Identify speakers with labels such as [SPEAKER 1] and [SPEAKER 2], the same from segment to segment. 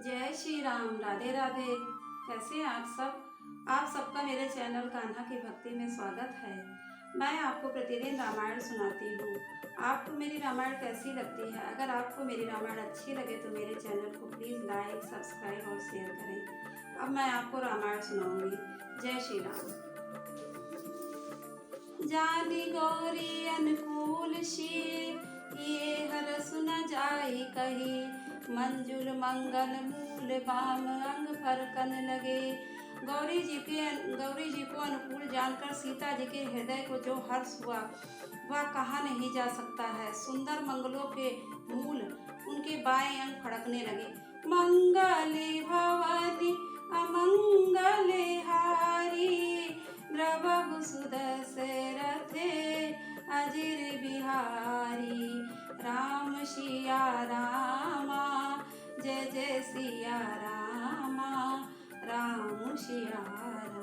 [SPEAKER 1] जय श्री राम। राधे राधे। कैसे हैं आप सब? आप सबका मेरे चैनल कान्हा की भक्ति में स्वागत है। मैं आपको प्रतिदिन रामायण सुनाती हूँ। आपको मेरी रामायण कैसी लगती है? अगर आपको मेरी रामायण अच्छी लगे तो मेरे चैनल को प्लीज़ लाइक, सब्सक्राइब और शेयर करें। अब मैं आपको रामायण सुनाऊंगी। जय श्री राम। जानी गौरी अनुकूल शी, ये हर सुन जाई कही। मंजुल मंगल मूल बाम, अंग फरकन लगे। गौरी जी को अनुकूल जानकर सीता जी के हृदय को जो हर्ष हुआ वह कहा नहीं जा सकता है। सुंदर मंगलों के मूल उनके बाएं अंग फड़कने लगे। मंगले भवानी अमंगले हारी, द्रवहु सुदशरथे अजिर बिहारी। राम सिया रामा, जय जय सिया रामा। राम सिया राम,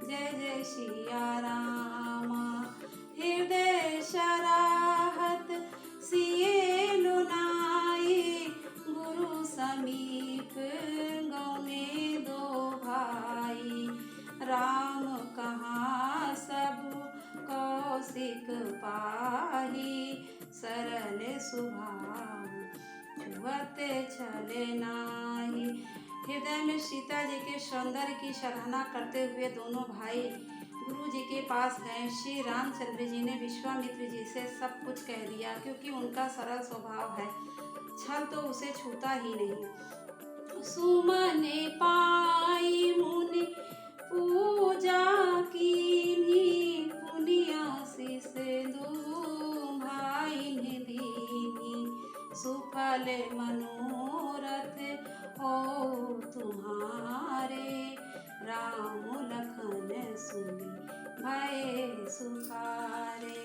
[SPEAKER 1] जय जय सिया रामा। हृदय शराहत सिए लुनाई, गुरु समीप गौने दो भाई। राम कहाँ सब कौशिक पाही, सरल स्वभाव छुअते छले नाही। हृदय में सीता जी के सौंदर्य की सराहना करते हुए दोनों भाई गुरु जी के पास गए। श्री रामचंद्र जी ने विश्वामित्र जी से सब कुछ कह दिया, क्योंकि उनका सरल स्वभाव है, छल तो उसे छूता ही नहीं। सुमने पाई मुनि पूजा कीन्ही, पुनियासीस दो भाई ने दीनी। सुफल मनोरथ हो तुम्हारे, राम लखन सुनि भय सुखारे।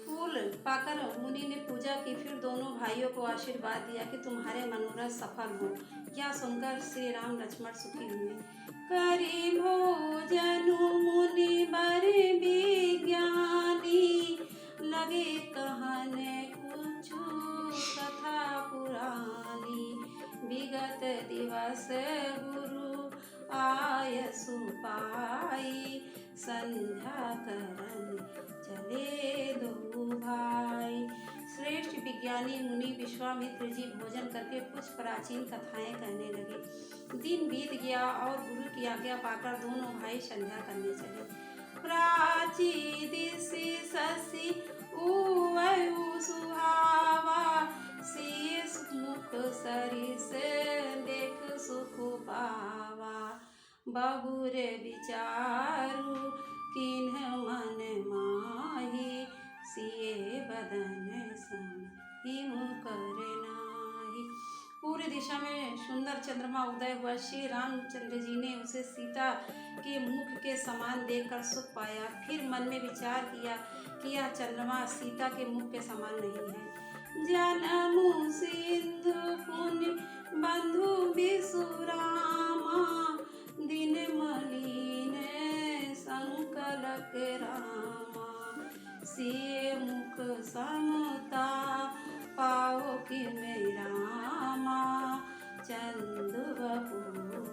[SPEAKER 1] फूल पाकर मुनि ने पूजा की, फिर दोनों भाइयों को आशीर्वाद दिया कि तुम्हारे मनोरथ सफल हो। यह सुनकर श्री राम लक्ष्मण सुखी हुए। करी भोजन मुनि बर विज्ञानी, लगे कहने कुछ कथा पुरानी। विगत दिवस गुरु आय सुपाई, संध्या करन चले दो भाई। श्रेष्ठ विज्ञानी मुनि विश्वामित्र जी भोजन करके कुछ प्राचीन कथाएं कहने लगे। दिन बीत गया और गुरु की आज्ञा पाकर दोनों भाई संध्या करने चले। प्राची दिशि शशि उवयु सुहावा, शीस मुख सरिस देख सुख पावा। बहुर विचारु किन्ह मन माही, सिए बदन सम हिम करे नाही। पूरी दिशा में सुंदर चंद्रमा उदय हुआ। श्री रामचंद्र जी ने उसे सीता के मुख के समान देखकर सुख पाया। फिर मन में विचार किया कि यह चंद्रमा सीता के मुख के समान नहीं है। जनमु सिंधु पुण्य बंधु विसुरामा, दिन मलिन संकलक रामा। सिए मुख समता पाओ कि रामा, चंदु बपूरो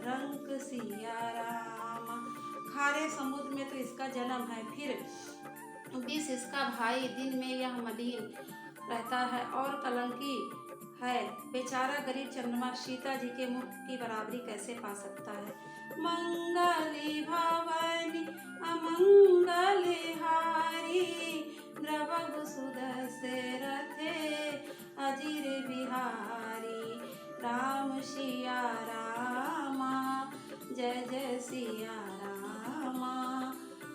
[SPEAKER 1] रंग सिया रामा। खारे समुद्र में तो इसका जन्म है, फिर विष इसका भाई। दिन में यह मलिन रहता है और कलंकी है। बेचारा गरीब चंद्रमा सीता जी के मुख की बराबरी कैसे पा सकता है। मंगली भवानी अमंगले हारी, द्रवहु सुदशरथे अजिर बिहारी। राम सिया रामा, जय जय सिया रामा।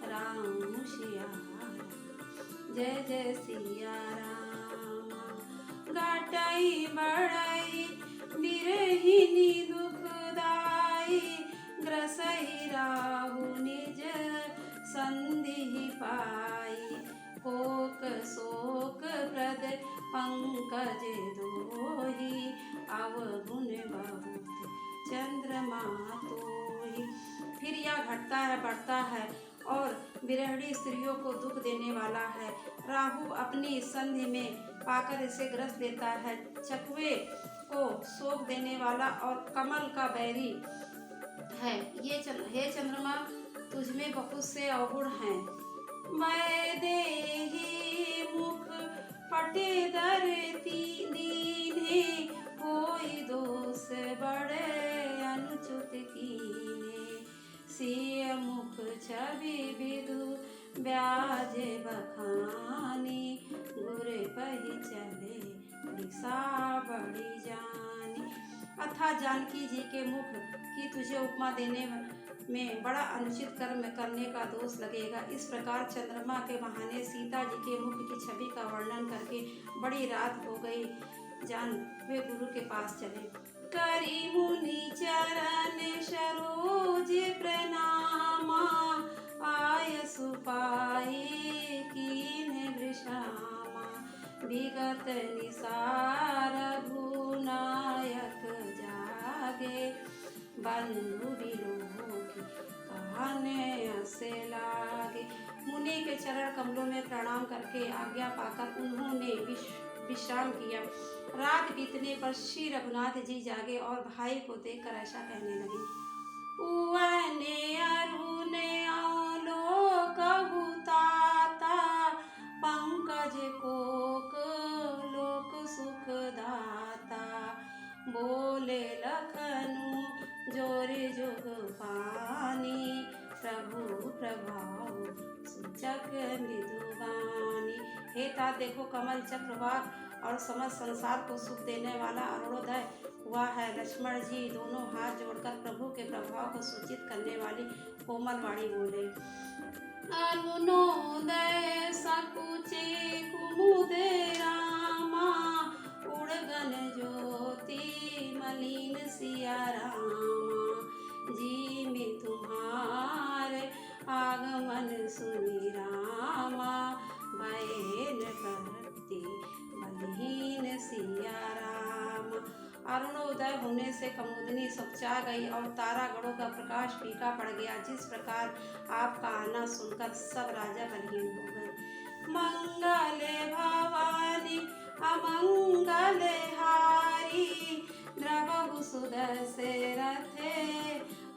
[SPEAKER 1] राम सिया राम, जय जय सिया रामा। घटई बढ़ई बिरहिनी दुखदाई, ग्रसई राहु निज संधि पाई। कोक शोक प्रद पंकज दोही, अवगुण बहुत चंद्रमा तोही। फिर यह घटता है, बढ़ता है और विरहणी स्त्रियों को दुख देने वाला है। राहु अपनी संधि में पाकर इसे ग्रस्त लेता है। चकवे को शोक देने वाला और कमल का बैरी है। हे चंद्रमा, तुझमें बहुत से अवगुण हैं। वैदेही मुख फटे दरती दीने, होई दोष बड़े अनुचित कीने। सिय मुख छवि विदु ब्याज बखानी, गुर पही चले दिशा बड़ी जानी। अथा जानकी जी के मुख की तुझे उपमा देने में बड़ा अनुचित कर्म करने का दोष लगेगा। इस प्रकार चंद्रमा के बहाने सीता जी के मुख की छवि का वर्णन करके बड़ी रात हो गई। जान वे गुरु के पास चले। करी मुनि चरण सरोज प्रणामा, आय सुपाई कीन्ह वृषामा। विगत निसार भूनायक जागे, बंधु विलोक कहने से लागे। मुनि के चरण कमलों में प्रणाम करके आज्ञा पाकर उन्होंने विश्राम किया। रात बीतने पर श्री रघुनाथ जी जागे और भाई को देखकर ऐसा कहने लगे। उवने अरुणे अवलोक हुताता, पंकज कोक लोक सुख दाता। बोले लखनु जोरे जोग पानी, प्रभु प्रभाव सूचक मृदुबानी। हे तात देखो, कमल चक्रवाक और समस्त संसार को सुख देने वाला अरुणोदय हुआ है। लक्ष्मण जी दोनों हाथ जोड़कर प्रभु के प्रभाव को सूचित करने वाली कोमल वाणी बोले। अरुणोदय सकुचे कुमुदे रामा, उड़गन ज्योति मलिन सिया रामा। जी में तुम्हारे आगमन सुनि रामा, भयन करते बलहीन सिया राम। अरुणोदय होने से कमुदनी सुखचा गई और तारागणों का प्रकाश फीका पड़ गया। जिस प्रकार आपका आना सुनकर सब राजा बलहीन हो गए। मंगल भवानी अमंगल हारी, द्रवहु सुदशरथे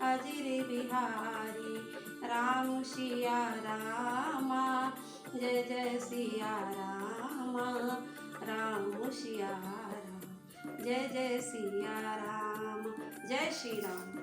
[SPEAKER 1] अजिर बिहारी। राम सिया रामा, जय जय सिया रामा। राम सिया राम, जय जय सिया राम। जय श्री राम।